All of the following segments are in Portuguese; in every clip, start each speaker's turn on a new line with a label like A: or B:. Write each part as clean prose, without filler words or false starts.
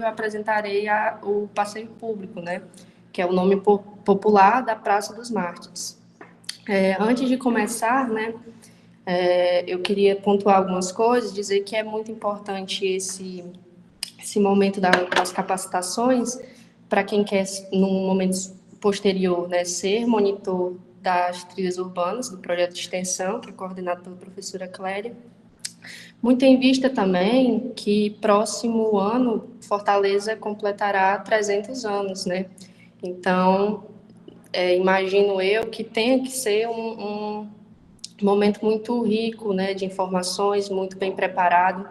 A: eu apresentarei o passeio público, né, que é o nome popular da Praça dos Mártires. Antes de começar, né, eu queria pontuar algumas coisas, dizer que é muito importante esse momento das capacitações para quem quer, num momento posterior, né, ser monitor das trilhas urbanas, do projeto de extensão, que é coordenado pela professora Clélia. Muito em vista também que próximo ano Fortaleza completará 300 anos, né? Então, imagino eu que tenha que ser um momento muito rico, né, de informações, muito bem preparado,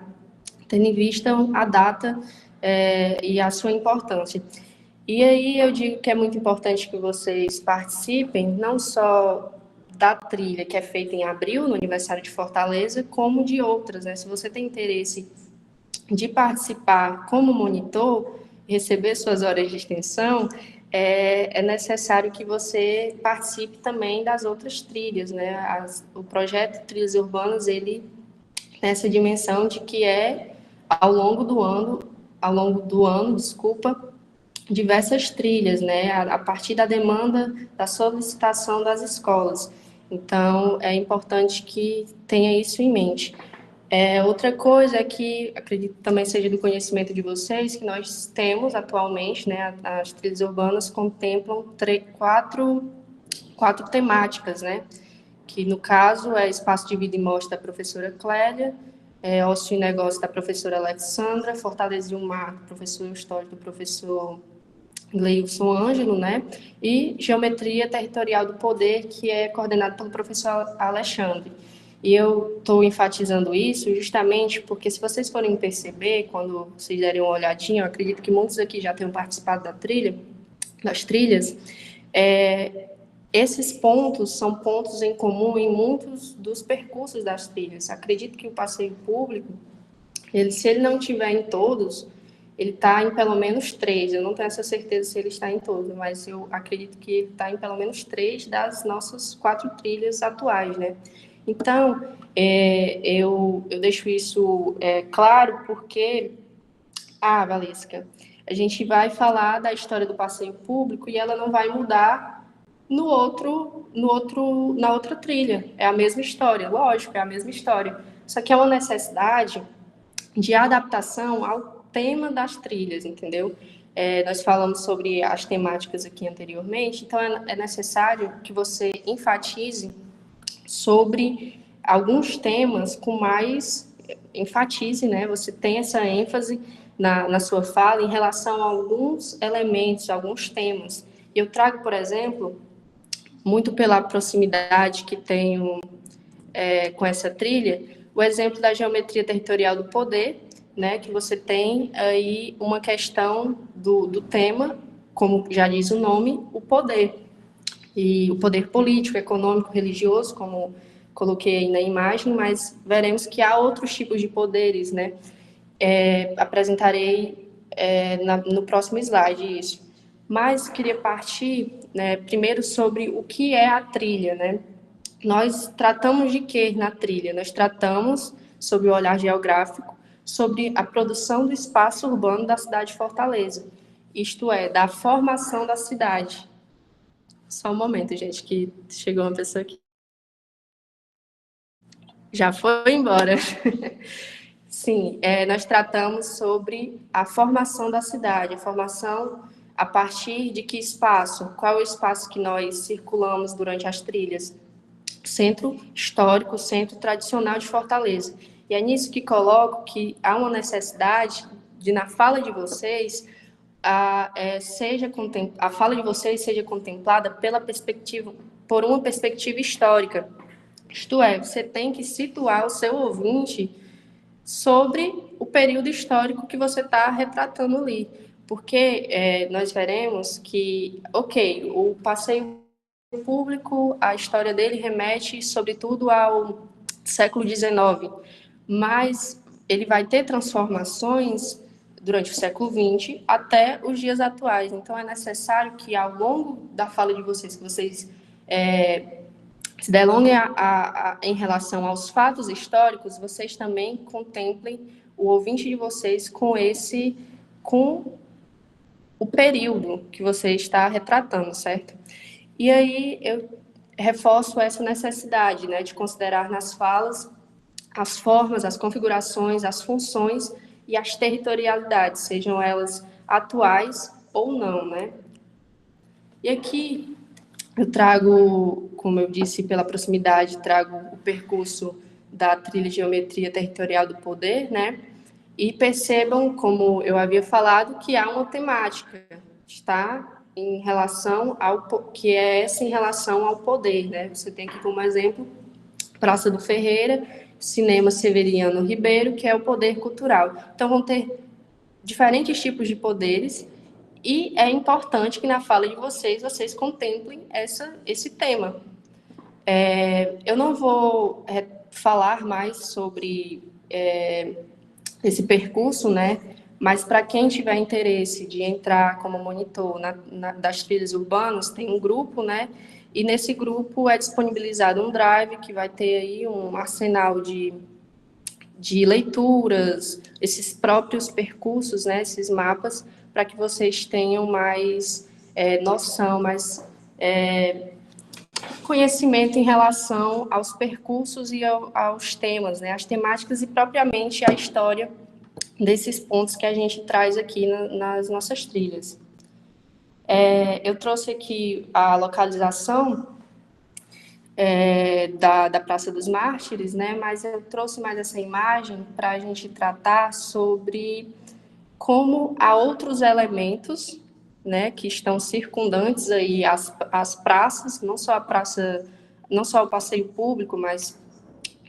A: tendo em vista a data e a sua importância. E aí eu digo que é muito importante que vocês participem, não só da trilha que é feita em abril, no aniversário de Fortaleza, como de outras, né? Se você tem interesse de participar como monitor, receber suas horas de extensão, é necessário que você participe também das outras trilhas, né? O projeto Trilhas Urbanas, ele tem essa dimensão de que ao longo do ano, diversas trilhas, né, a partir da demanda, da solicitação das escolas. Então, é importante que tenha isso em mente. Outra coisa é que, acredito que também seja do conhecimento de vocês, que nós temos atualmente, né, as trilhas urbanas contemplam quatro temáticas, né, que no caso é Espaço de Vida e Morte da professora Clélia, Ócio e Negócio da professora Alexandra, Fortaleza e o Mar, professor Eustódio, do professor Gleilson Ângelo, né? E Geometria Territorial do Poder, que é coordenado pelo professor Alexandre. E eu estou enfatizando isso justamente porque, se vocês forem perceber, quando vocês derem uma olhadinha, eu acredito que muitos aqui já tenham participado das trilhas, esses pontos são pontos em comum em muitos dos percursos das trilhas. Acredito que o passeio público, se ele não tiver em todos, ele está em pelo menos 3. Eu não tenho essa certeza se ele está em todos, mas eu acredito que ele está em pelo menos 3 das nossas 4 trilhas atuais, né? Então, eu deixo isso claro porque, Valesca, a gente vai falar da história do passeio público e ela não vai mudar na outra trilha. É a mesma história, lógico, é a mesma história. Só que é uma necessidade de adaptação ao tema das trilhas, entendeu? Nós falamos sobre as temáticas aqui anteriormente, então é necessário que você enfatize sobre alguns temas com mais enfatize, né? Você tem essa ênfase na sua fala em relação a alguns elementos, alguns temas. Eu trago, por exemplo, muito pela proximidade que tenho com essa trilha, o exemplo da geometria territorial do poder, né, que você tem aí uma questão do tema, como já diz o nome, o poder. E o poder político, econômico, religioso, como coloquei aí na imagem, mas veremos que há outros tipos de poderes, né? Apresentarei no próximo slide isso. Mas queria partir, né, primeiro sobre o que é a trilha, né? Nós tratamos de quê na trilha? Nós tratamos, sob o olhar geográfico, sobre a produção do espaço urbano da cidade de Fortaleza, isto é, da formação da cidade. Só um momento, gente, que chegou uma pessoa aqui. Já foi embora. Sim, nós tratamos sobre a formação da cidade, a formação a partir de que espaço? Qual é o espaço que nós circulamos durante as trilhas? Centro histórico, centro tradicional de Fortaleza. E é nisso que coloco que há uma necessidade de, na fala de vocês, a fala de vocês seja contemplada por uma perspectiva histórica. Isto é, você tem que situar o seu ouvinte sobre o período histórico que você está retratando ali. Porque nós veremos que, o passeio público, a história dele remete, sobretudo, ao século XIX, mas ele vai ter transformações durante o século XX até os dias atuais. Então, é necessário que, ao longo da fala de vocês, que vocês se delonguem em relação aos fatos históricos, vocês também contemplem o ouvinte de vocês com com o período que você está retratando, certo? E aí eu reforço essa necessidade, né, de considerar nas falas as formas, as configurações, as funções e as territorialidades, sejam elas atuais ou não, né? E aqui eu trago, como eu disse, pela proximidade, trago o percurso da trilha Geometria Territorial do Poder, né? E percebam, como eu havia falado, que há uma temática, está em relação ao que é essa em relação ao poder, né? Você tem aqui como exemplo Praça do Ferreira, Cinema Severiano Ribeiro, que é o poder cultural. Então vão ter diferentes tipos de poderes e é importante que na fala de vocês contemplem esse tema. Eu não vou falar mais sobre esse percurso, né? Mas para quem tiver interesse de entrar como monitor das trilhas urbanas, tem um grupo, né? E nesse grupo é disponibilizado um drive que vai ter aí um arsenal de leituras, esses próprios percursos, né? Esses mapas, para que vocês tenham mais noção, mais conhecimento em relação aos percursos e aos temas, né? As temáticas e propriamente a história desses pontos que a gente traz aqui nas nossas trilhas. Eu trouxe aqui a localização da Praça dos Mártires, né? Mas eu trouxe mais essa imagem para a gente tratar sobre como há outros elementos, né, que estão circundantes aí as praças, não só a praça, não só o passeio público, mas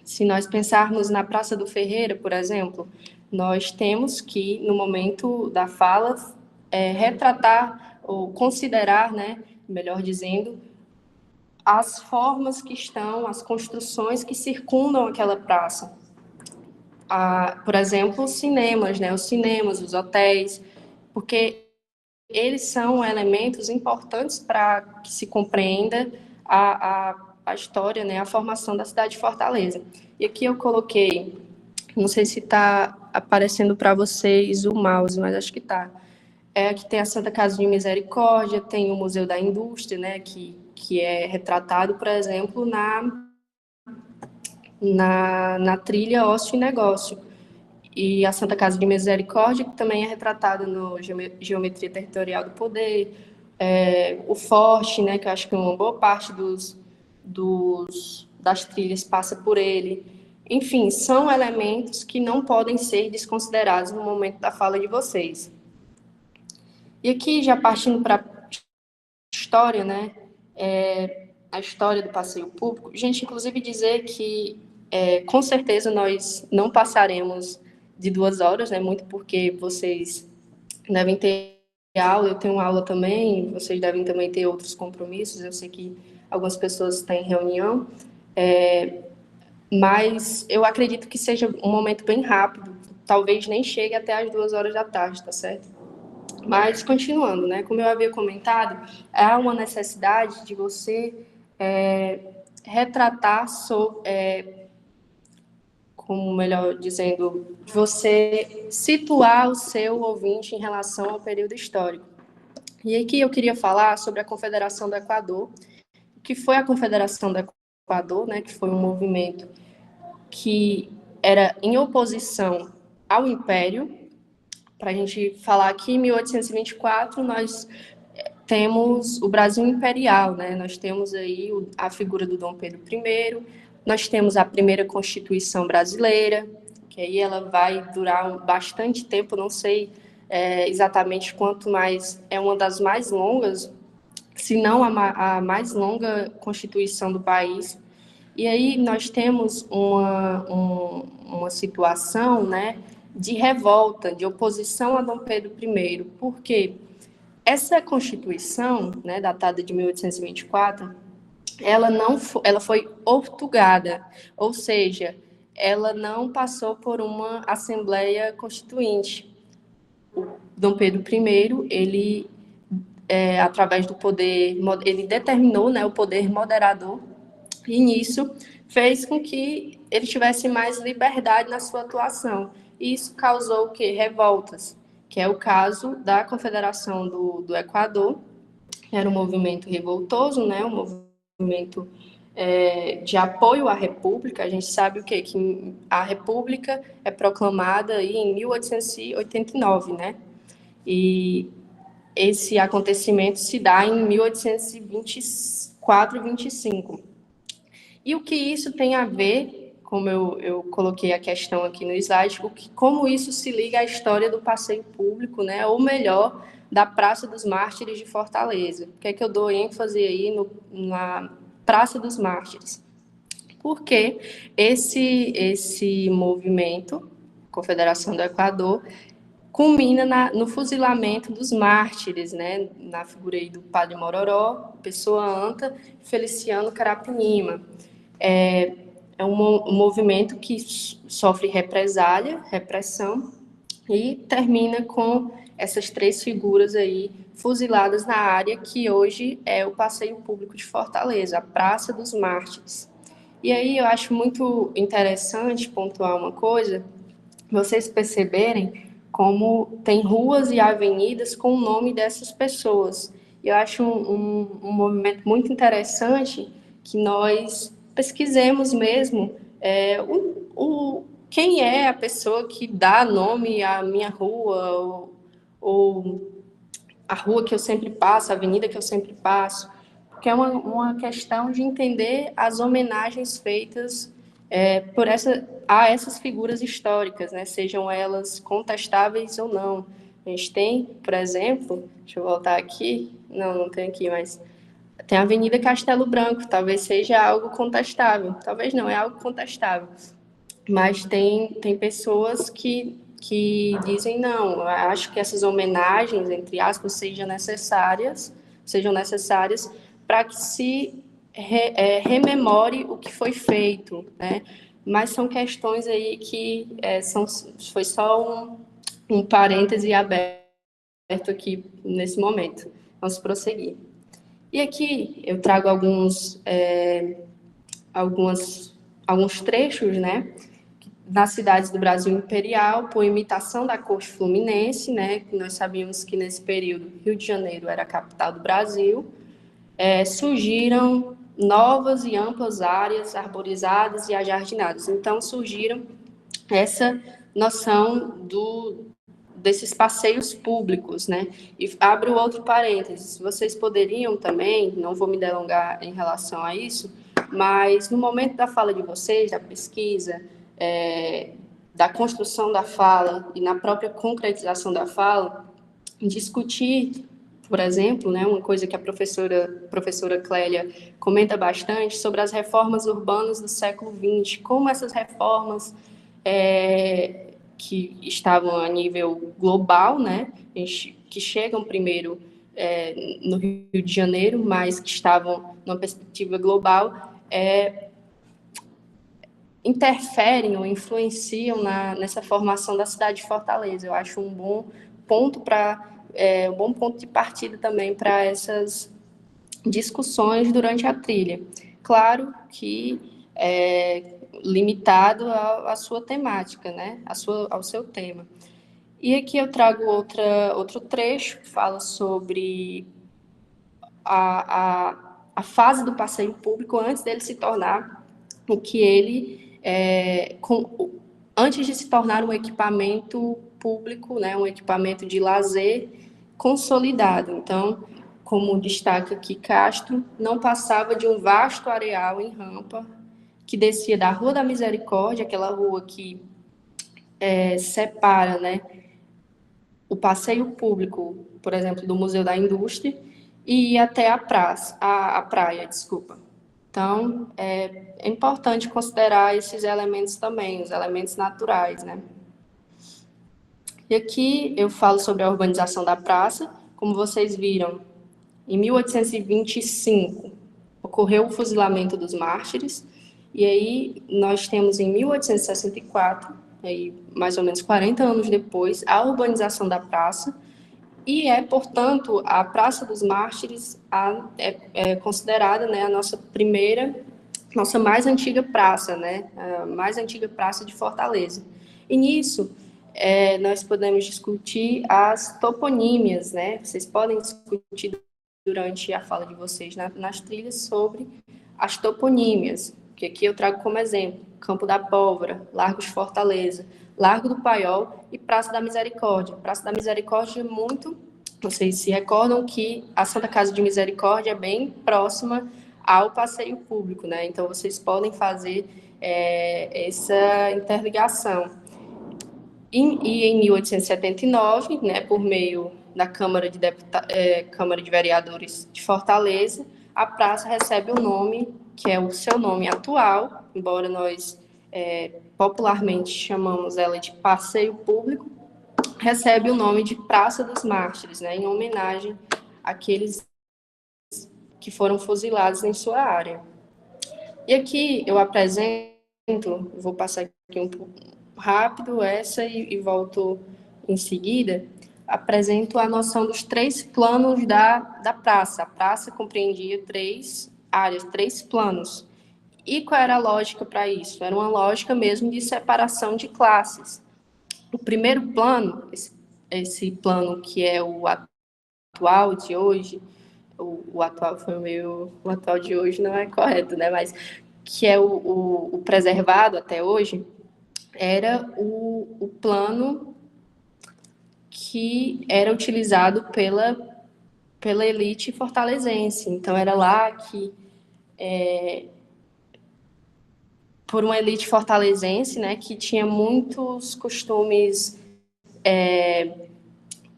A: se nós pensarmos na Praça do Ferreira, por exemplo, nós temos que, no momento da fala, retratar ou considerar, né, melhor dizendo, as formas que estão, as construções que circundam aquela praça. Por exemplo, os cinemas, né, os hotéis, porque eles são elementos importantes para que se compreenda a história, né, a formação da cidade de Fortaleza. E aqui eu coloquei, não sei se está aparecendo para vocês o mouse, mas acho que está. Aqui tem a Santa Casa de Misericórdia, tem o Museu da Indústria, né, que é retratado, por exemplo, na trilha Ócio e Negócio. E a Santa Casa de Misericórdia, que também é retratada no Geometria Territorial do Poder, o Forte, né, que eu acho que uma boa parte das trilhas passa por ele. Enfim, são elementos que não podem ser desconsiderados no momento da fala de vocês. E aqui, já partindo para a história, né, a história do passeio público, gente, inclusive dizer que, com certeza, nós não passaremos de 2 horas, né, muito porque vocês devem ter aula, eu tenho aula também, vocês devem também ter outros compromissos, eu sei que algumas pessoas têm reunião, mas eu acredito que seja um momento bem rápido, talvez nem chegue até as 2 horas da tarde, tá certo? Mas, continuando, né, como eu havia comentado, há uma necessidade de você retratar como melhor dizendo, você situar o seu ouvinte em relação ao período histórico. E aqui eu queria falar sobre a Confederação do Equador, que foi a Confederação do Equador, né, que foi um movimento que era em oposição ao Império. Para a gente falar aqui, em 1824, nós temos o Brasil imperial, né? Nós temos aí a figura do Dom Pedro I, nós temos a primeira Constituição brasileira, que aí ela vai durar bastante tempo, não sei exatamente quanto, mas é uma das mais longas, se não a mais longa Constituição do país. E aí nós temos uma situação, né, de revolta, de oposição a Dom Pedro I. Por quê? Essa Constituição, né, datada de 1824, ela foi ortugada, ou seja, ela não passou por uma Assembleia Constituinte. O Dom Pedro I, ele, através do poder, ele determinou, né, o poder moderador, e nisso fez com que ele tivesse mais liberdade na sua atuação. E isso causou o quê? Revoltas. que é o caso da Confederação do Equador. Era um movimento revoltoso, né, um movimento de apoio à República. A gente sabe o quê? Que a República é proclamada aí em 1889, né? E esse acontecimento se dá em 1824 e 25. E o que isso tem a ver, como eu coloquei a questão aqui no slide, como isso se liga à história do passeio público, né? Ou melhor, da Praça dos Mártires de Fortaleza. Por que é que eu dou ênfase aí na Praça dos Mártires? Porque esse movimento, Confederação do Equador, culmina no fuzilamento dos mártires, né? Na figura aí do Padre Mororó, Pessoa Anta e Feliciano Carapinima. É um movimento que sofre represália, repressão, e termina com essas 3 figuras aí fuziladas na área que hoje é o Passeio Público de Fortaleza, a Praça dos Mártires. E aí eu acho muito interessante pontuar uma coisa, vocês perceberem como tem ruas e avenidas com o nome dessas pessoas. Eu acho um movimento muito interessante que nós pesquisemos mesmo quem é a pessoa que dá nome à minha rua, ou a rua que eu sempre passo, a avenida que eu sempre passo, porque é uma questão de entender as homenagens feitas a essas figuras históricas, né? Sejam elas contestáveis ou não. A gente tem, por exemplo, deixa eu voltar aqui, não tem aqui, mas tem a Avenida Castelo Branco, talvez seja algo contestável, talvez não, é algo contestável, mas tem pessoas que dizem, não, eu acho que essas homenagens, entre aspas, sejam necessárias para que se rememore o que foi feito, né? Mas são questões aí que foi só um parêntese aberto aqui nesse momento. Vamos prosseguir. E aqui eu trago alguns trechos, né? Nas cidades do Brasil Imperial, por imitação da corte fluminense, né? Nós sabíamos que nesse período Rio de Janeiro era a capital do Brasil, surgiram novas e amplas áreas arborizadas e ajardinadas. Então surgiram essa noção desses passeios públicos, né? E abro outro parênteses, vocês poderiam também, não vou me delongar em relação a isso, mas no momento da fala de vocês, da pesquisa, da construção da fala e na própria concretização da fala, discutir, por exemplo, né, uma coisa que a professora Clélia comenta bastante sobre as reformas urbanas do século XX, como essas reformas que estavam a nível global, né, que chegam primeiro no Rio de Janeiro, mas que estavam numa perspectiva global, interferem ou influenciam nessa formação da cidade de Fortaleza. Eu acho um bom ponto um bom ponto de partida também para essas discussões durante a trilha. Claro que limitado à sua temática, né? Ao seu tema. E aqui eu trago outro trecho que fala sobre a fase do passeio público antes dele se tornar o que ele antes de se tornar um equipamento público, né, um equipamento de lazer consolidado. Então, como destaca aqui Castro, não passava de um vasto areal em rampa que descia da Rua da Misericórdia, aquela rua que separa, né, o passeio público, por exemplo, do Museu da Indústria, e ir até a praia, desculpa. Então, é importante considerar esses elementos também, os elementos naturais, né? E aqui eu falo sobre a urbanização da praça. Como vocês viram, em 1825 ocorreu o fuzilamento dos mártires, e aí nós temos em 1864, aí mais ou menos 40 anos depois, a urbanização da praça, e portanto, a Praça dos Mártires considerada, né, a nossa mais antiga praça, né, a mais antiga praça de Fortaleza. E nisso, nós podemos discutir as toponímias, né? Vocês podem discutir durante a fala de vocês nas trilhas sobre as toponímias, que aqui eu trago como exemplo: Campo da Pólvora, Largo de Fortaleza, Largo do Paiol e Praça da Misericórdia. Praça da Misericórdia é muito... Vocês se recordam que a Santa Casa de Misericórdia é bem próxima ao passeio público, né? Então, vocês podem fazer essa interligação. E em 1879, né, por meio da Câmara de Vereadores de Fortaleza, a praça recebe o nome, que é o seu nome atual, embora nós popularmente chamamos ela de Passeio Público, recebe o nome de Praça dos Mártires, né, em homenagem àqueles que foram fuzilados em sua área. E aqui eu apresento, vou passar aqui um pouco rápido essa e volto em seguida, apresento a noção dos 3 planos da praça. A praça compreendia 3 áreas, 3 planos. E qual era a lógica para isso? Era uma lógica mesmo de separação de classes. O primeiro plano, esse plano que é o atual de hoje, o atual foi meio... O atual de hoje não é correto, né? Mas que é o preservado até hoje, era o plano que era utilizado pela elite fortalezense. Então, era lá que, por uma elite fortalezense, né, que tinha muitos costumes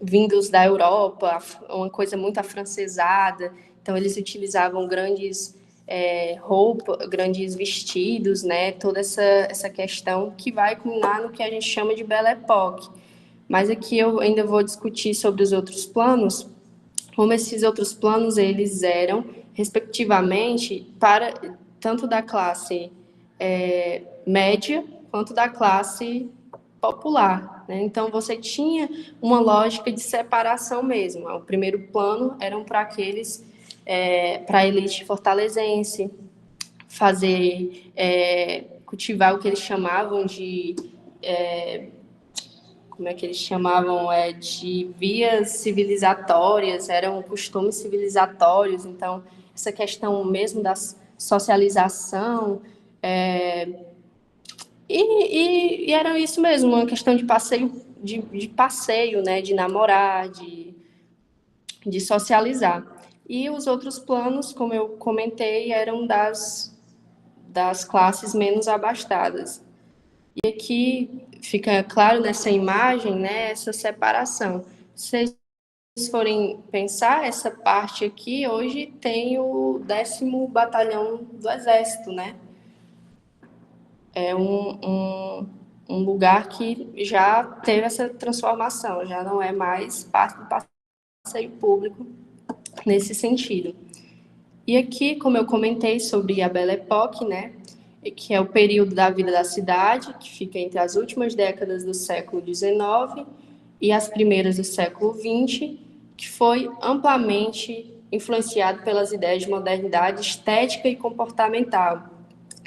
A: vindos da Europa, uma coisa muito afrancesada. Então, eles utilizavam grandes roupas, grandes vestidos, né, toda essa questão que vai culminar no que a gente chama de Belle Époque. Mas aqui eu ainda vou discutir sobre os outros planos, como esses outros planos eles eram, respectivamente, para tanto da classe média quanto da classe popular, né? Então, você tinha uma lógica de separação mesmo. O primeiro plano eram para aqueles, para a elite fortalezense, cultivar o que eles chamavam de... como é que eles chamavam, de vias civilizatórias, eram costumes civilizatórios. Então, essa questão mesmo da socialização, e era isso mesmo, uma questão de passeio, de passeio, né, de namorar, de socializar. E os outros planos, como eu comentei, eram das classes menos abastadas. E aqui fica claro nessa imagem, né, essa separação. Se vocês forem pensar, essa parte aqui, hoje tem o 10º Batalhão do Exército, né? É um lugar que já teve essa transformação, já não é mais parte do passeio público nesse sentido. E aqui, como eu comentei sobre a Belle Époque, né, que é o período da vida da cidade, que fica entre as últimas décadas do século XIX e as primeiras do século XX, que foi amplamente influenciado pelas ideias de modernidade estética e comportamental.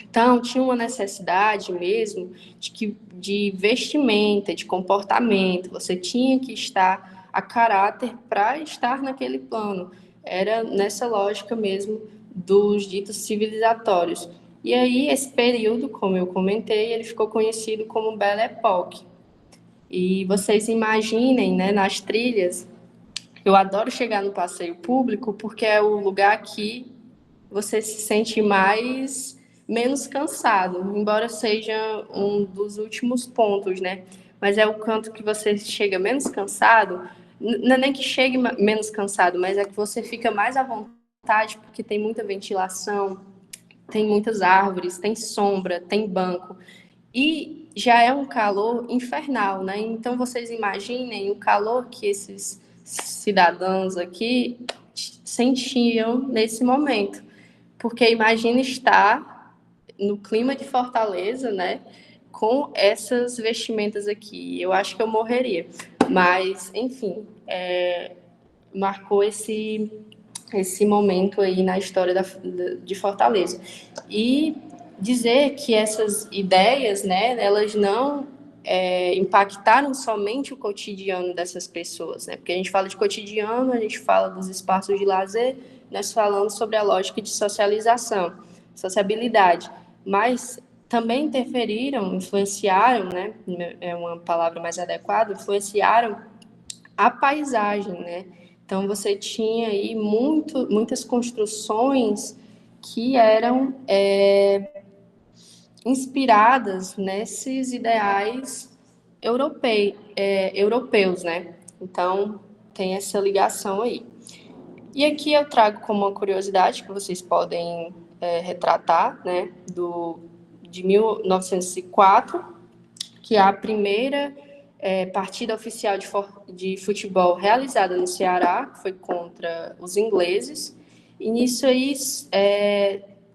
A: Então, tinha uma necessidade mesmo de vestimenta, de comportamento, você tinha que estar a caráter para estar naquele plano. Era nessa lógica mesmo dos ditos civilizatórios. E aí, esse período, como eu comentei, ele ficou conhecido como Belle Époque. E vocês imaginem, né, nas trilhas, eu adoro chegar no passeio público porque é o lugar que você se sente menos cansado, embora seja um dos últimos pontos, né? Mas é o canto que você chega menos cansado, não é nem que chegue menos cansado, mas é que você fica mais à vontade porque tem muita ventilação, tem muitas árvores, tem sombra, tem banco. E já é um calor infernal, né? Então, vocês imaginem o calor que esses cidadãos aqui sentiam nesse momento. Porque imagina estar no clima de Fortaleza, né? Com essas vestimentas aqui. Eu acho que eu morreria. Mas, enfim, marcou esse momento aí na história de Fortaleza. E dizer que essas ideias, né, elas não impactaram somente o cotidiano dessas pessoas, né? Porque a gente fala de cotidiano, a gente fala dos espaços de lazer, nós falamos sobre a lógica de socialização, sociabilidade, mas também interferiram, influenciaram, né? É uma palavra mais adequada, influenciaram a paisagem, né? Então você tinha aí muitas construções que eram inspiradas nesses ideais europeus, né? Então, tem essa ligação aí. E aqui eu trago como uma curiosidade que vocês podem retratar, né? De 1904, que é a primeira partida oficial de futebol realizada no Ceará, que foi contra os ingleses. E nisso aí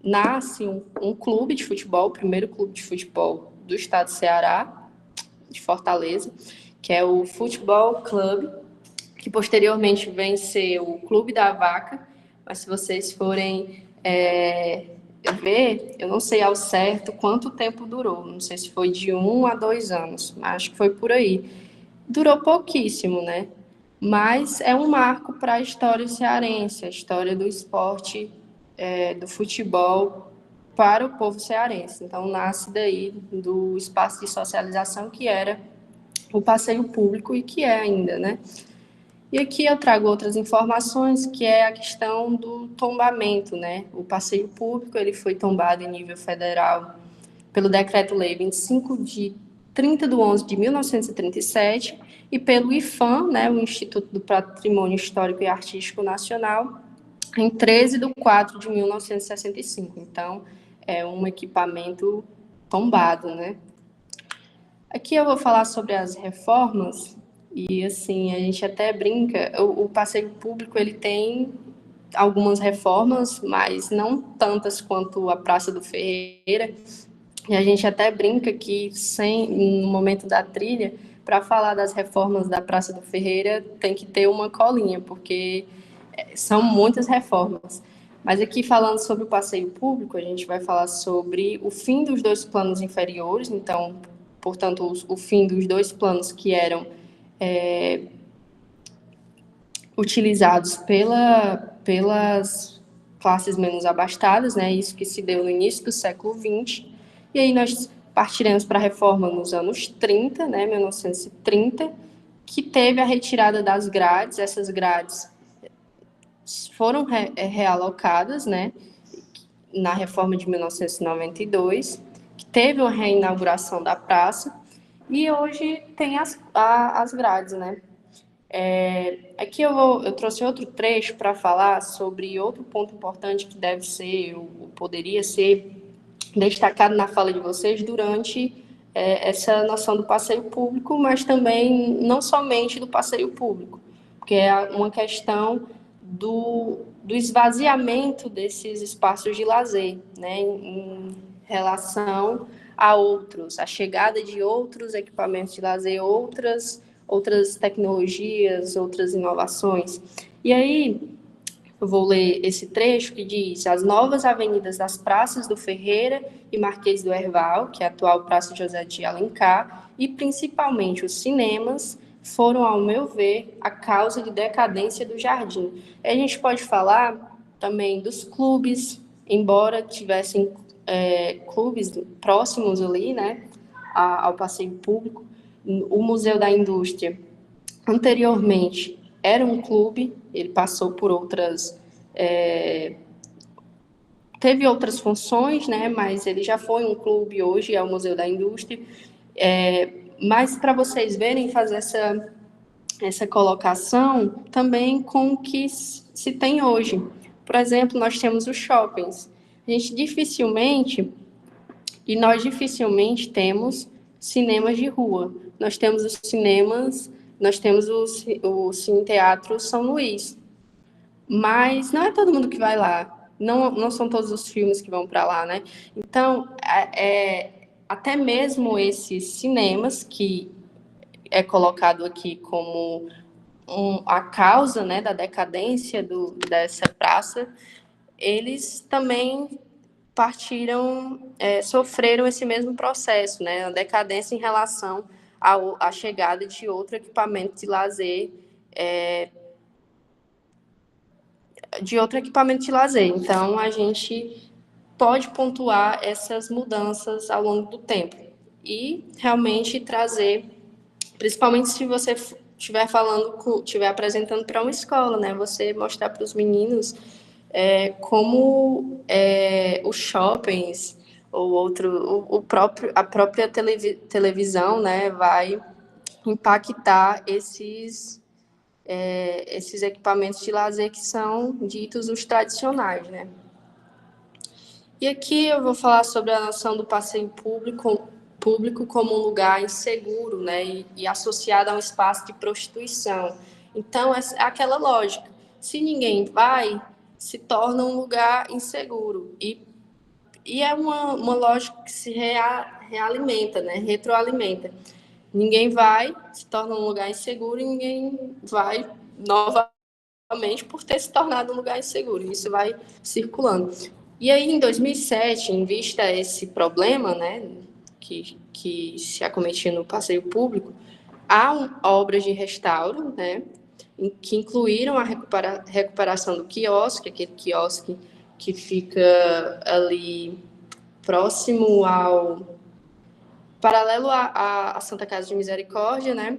A: nasce um clube de futebol, o primeiro clube de futebol do estado do Ceará, de Fortaleza, que é o Futebol Clube, que posteriormente vem ser o Clube da Vaca, mas se vocês forem ver, eu não sei ao certo quanto tempo durou, não sei se foi de 1 a 2 anos, mas acho que foi por aí. Durou pouquíssimo, né? Mas é um marco para a história cearense, a história do esporte, do futebol para o povo cearense. Então, nasce daí do espaço de socialização que era o passeio público e que é ainda, né? E aqui eu trago outras informações, que é a questão do tombamento, né? O passeio público, ele foi tombado em nível federal pelo Decreto-Lei 25 de 30 de 11 de 1937 e pelo IPHAN, né, o Instituto do Patrimônio Histórico e Artístico Nacional, em 13 de 4 de 1965. Então, é um equipamento tombado, né? Aqui eu vou falar sobre as reformas e, assim, a gente até brinca, o passeio público, ele tem algumas reformas, mas não tantas quanto a Praça do Ferreira, e a gente até brinca que, no momento da trilha, para falar das reformas da Praça do Ferreira, tem que ter uma colinha, porque são muitas reformas. Mas aqui, falando sobre o passeio público, a gente vai falar sobre o fim dos 2 planos inferiores, então, portanto, o fim dos 2 planos que eram utilizados pelas classes menos abastadas, né? Isso que se deu no início do século XX. E aí nós partiremos para a reforma nos anos 30, né? 1930, que teve a retirada das grades. Essas grades foram realocadas, né? Na reforma de 1992, que teve uma reinauguração da praça, e hoje tem as grades, né? Aqui eu trouxe outro trecho para falar sobre outro ponto importante que deve ser, ou poderia ser, destacado na fala de vocês durante essa noção do passeio público, mas também não somente do passeio público, porque é uma questão do esvaziamento desses espaços de lazer, né, em relação a outros, a chegada de outros equipamentos de lazer, outras tecnologias, outras inovações. E aí, eu vou ler esse trecho que diz: as novas avenidas das praças do Ferreira e Marquês do Herval, que é a atual Praça José de Alencar, e principalmente os cinemas, foram, ao meu ver, a causa de decadência do jardim. A gente pode falar também dos clubes, embora tivessem clubes próximos ali, né, ao passeio público. O Museu da Indústria, anteriormente, era um clube, ele passou por teve outras funções, né, mas ele já foi um clube, hoje é o Museu da Indústria. Mas para vocês verem, fazer essa colocação também com o que se tem hoje. Por exemplo, nós temos os shoppings. Nós dificilmente temos cinemas de rua. Nós temos os cinemas, nós temos o Cine Teatro São Luís. Mas não é todo mundo que vai lá. Não são todos os filmes que vão para lá, né? Então, até mesmo esses cinemas, que é colocado aqui como a causa, né, da decadência dessa praça, eles também sofreram esse mesmo processo, né, a decadência em relação a chegada de outro equipamento de lazer, Então, a gente pode pontuar essas mudanças ao longo do tempo e realmente trazer, principalmente se você estiver apresentando para uma escola, né? Você mostrar para os meninos como os shoppings ou a própria televisão, né, vai impactar esses equipamentos de lazer que são ditos os tradicionais, né? E aqui eu vou falar sobre a noção do passeio público como um lugar inseguro, né, e associado a um espaço de prostituição. Então, é aquela lógica. Se ninguém vai, se torna um lugar inseguro. E é uma lógica que se realimenta, né, retroalimenta. Ninguém vai, se torna um lugar inseguro e ninguém vai novamente por ter se tornado um lugar inseguro. Isso vai circulando. E aí, em 2007, em vista a esse problema, né, que se acometia no passeio público, há obras de restauro, né, que incluíram a recuperação do quiosque, aquele quiosque que fica ali próximo paralelo à Santa Casa de Misericórdia, né,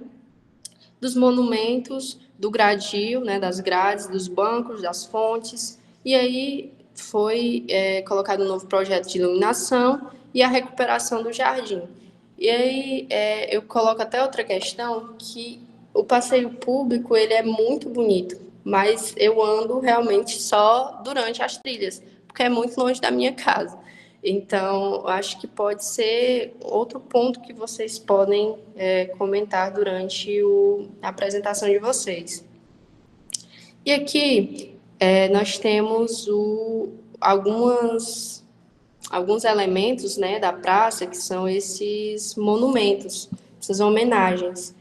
A: dos monumentos, do gradil, né, das grades, dos bancos, das fontes, e aí foi colocado um novo projeto de iluminação e a recuperação do jardim. E aí eu coloco até outra questão, que o passeio público ele é muito bonito, mas eu ando realmente só durante as trilhas, porque é muito longe da minha casa. Então, acho que pode ser outro ponto que vocês podem comentar durante a apresentação de vocês. E aqui nós temos alguns elementos, né, da praça, que são esses monumentos, essas homenagens.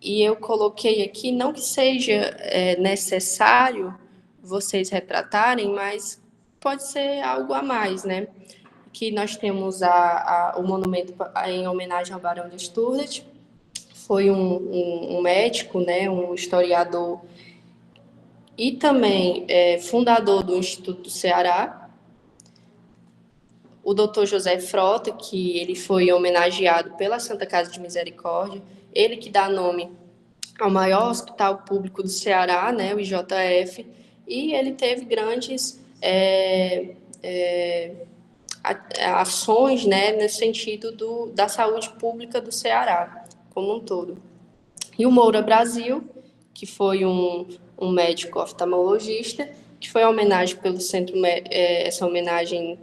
A: E eu coloquei aqui, não que seja necessário vocês retratarem, mas pode ser algo a mais, né? Que nós temos o monumento em homenagem ao Barão de Sturdet, foi um médico, né, um historiador e também fundador do Instituto do Ceará, o Dr. José Frota, que ele foi homenageado pela Santa Casa de Misericórdia, ele que dá nome ao maior hospital público do Ceará, né, o IJF, e ele teve grandes ações, né, nesse sentido da saúde pública do Ceará, como um todo. E o Moura Brasil, que foi um médico oftalmologista, que foi homenagem pelo essa homenagem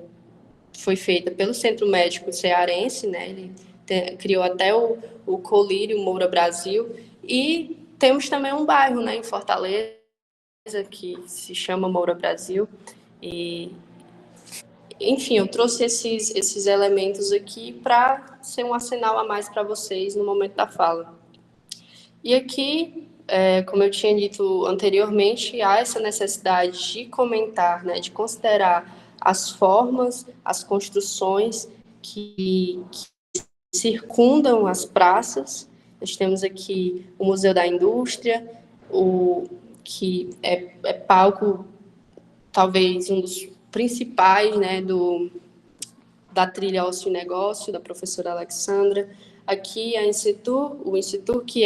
A: foi feita pelo Centro Médico Cearense, né, ele criou até o Colírio Moura Brasil, e temos também um bairro, né, em Fortaleza, que se chama Moura Brasil, e enfim, eu trouxe esses elementos aqui para ser um sinal a mais para vocês no momento da fala. E aqui, como eu tinha dito anteriormente, há essa necessidade de comentar, né, de considerar as formas, as construções que circundam as praças. Nós temos aqui o Museu da Indústria, que é palco, talvez um dos principais, né, da trilha Ócio e Negócio, da professora Alexandra. Aqui o Instituto que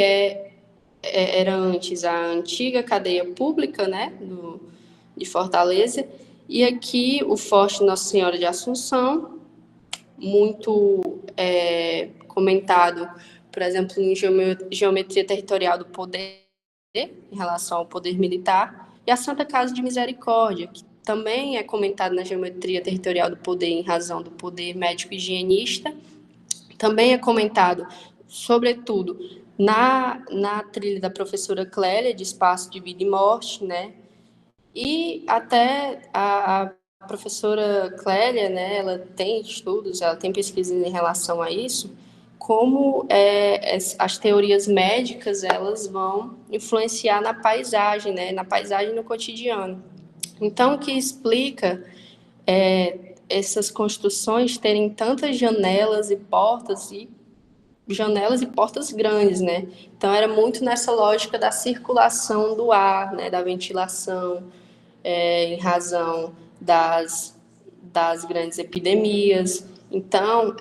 A: era antes a antiga cadeia pública, né, de Fortaleza, e aqui o Forte Nossa Senhora de Assunção, muito comentado, por exemplo, em geometria territorial do poder, em relação ao poder militar, e a Santa Casa de Misericórdia, que também é comentado na geometria territorial do poder em razão do poder médico-higienista, também é comentado, sobretudo, na trilha da professora Clélia, de Espaço de Vida e Morte, né? E até a professora Clélia, né, ela tem estudos, ela tem pesquisas em relação a isso, como as teorias médicas elas vão influenciar na paisagem, né, na paisagem no cotidiano. Então, o que explica essas construções terem tantas janelas e portas e janelas e portas grandes, né? Então era muito nessa lógica da circulação do ar, né? Da ventilação, em razão das grandes epidemias. Então,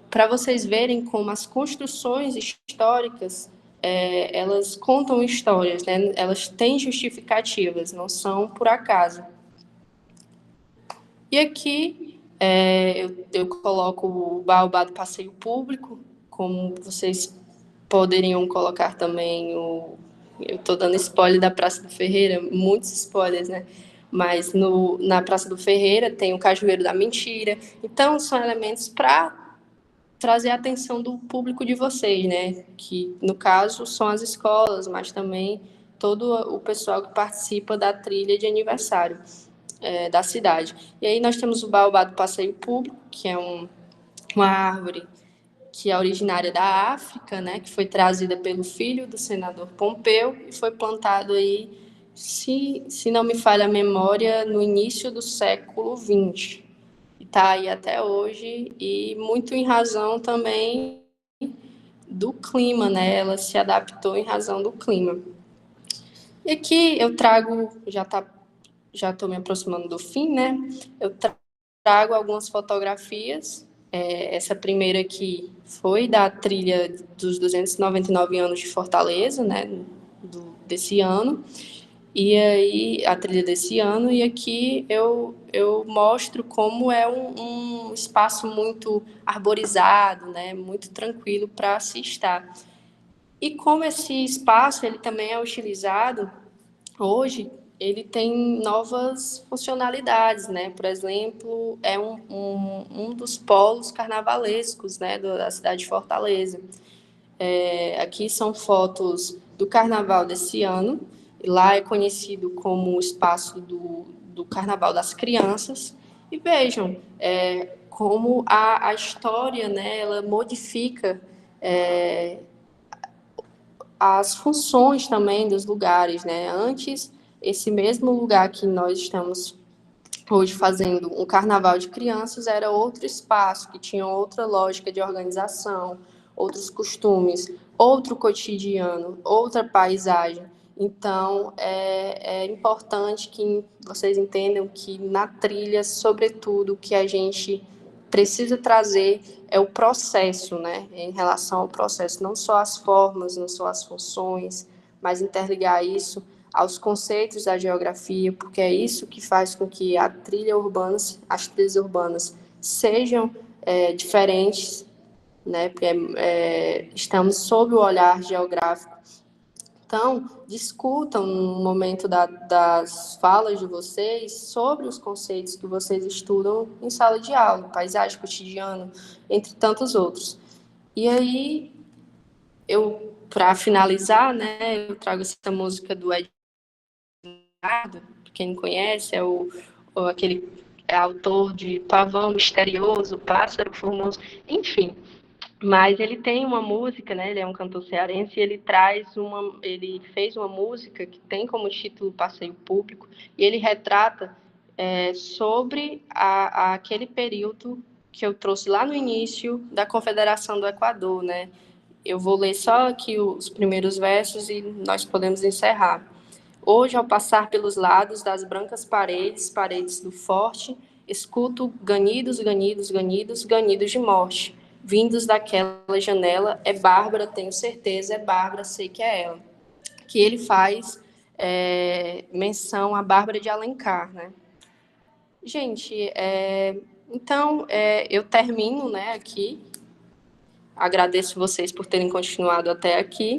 A: para vocês verem como as construções históricas elas contam histórias, né? Elas têm justificativas, não são por acaso. E aqui eu coloco o baobá do passeio público, como vocês poderiam colocar também eu estou dando spoiler da Praça do Ferreira, muitos spoilers, né? Mas na Praça do Ferreira tem o Cajueiro da Mentira. Então, são elementos para trazer a atenção do público de vocês, né? Que, no caso, são as escolas, mas também todo o pessoal que participa da trilha de aniversário da cidade. E aí nós temos o baobá do passeio público, que é uma árvore que é originária da África, né, que foi trazida pelo filho do senador Pompeu e foi plantado aí, se não me falha a memória, no início do século XX. E está aí até hoje, e muito em razão também do clima, né? Ela se adaptou em razão do clima. E aqui eu trago, já estou me aproximando do fim, né? Eu trago algumas fotografias. Essa primeira aqui foi da trilha dos 299 anos de Fortaleza, né? Desse ano. E aí, a trilha desse ano, e aqui eu mostro como é um espaço muito arborizado, né? Muito tranquilo para se estar. E como esse espaço ele também é utilizado hoje, ele tem novas funcionalidades, né? Por exemplo, é um dos polos carnavalescos, né, da cidade de Fortaleza. Aqui são fotos do carnaval desse ano. Lá é conhecido como o espaço do Carnaval das Crianças. E vejam como a história, né, ela modifica as funções também dos lugares, né? Antes, esse mesmo lugar que nós estamos hoje fazendo um carnaval de crianças era outro espaço, que tinha outra lógica de organização, outros costumes, outro cotidiano, outra paisagem. Então, é importante que vocês entendam que na trilha, sobretudo, que a gente precisa trazer é o processo, né? Em relação ao processo, não só as formas, não só as funções, mas interligar isso aos conceitos da geografia, porque é isso que faz com que as trilhas urbanas sejam diferentes, né? Porque estamos sob o olhar geográfico. Então, discutam no momento das falas de vocês sobre os conceitos que vocês estudam em sala de aula, paisagem, cotidiano, entre tantos outros. E aí, para finalizar, né, eu trago essa música do Ed quem não conhece, aquele autor de Pavão Misterioso, Pássaro Formoso, enfim. Mas ele tem uma música, né? Ele é um cantor cearense e ele fez uma música que tem como título Passeio Público e ele retrata sobre aquele período que eu trouxe lá no início da Confederação do Equador, né? Eu vou ler só aqui os primeiros versos e nós podemos encerrar. Hoje, ao passar pelos lados das brancas paredes, paredes do forte, escuto ganidos, ganidos, ganidos, ganidos de morte. Vindos daquela janela, é Bárbara, tenho certeza, é Bárbara, sei que é ela. Que ele faz menção a Bárbara de Alencar, né? Gente, então eu termino, né, aqui. Agradeço vocês por terem continuado até aqui.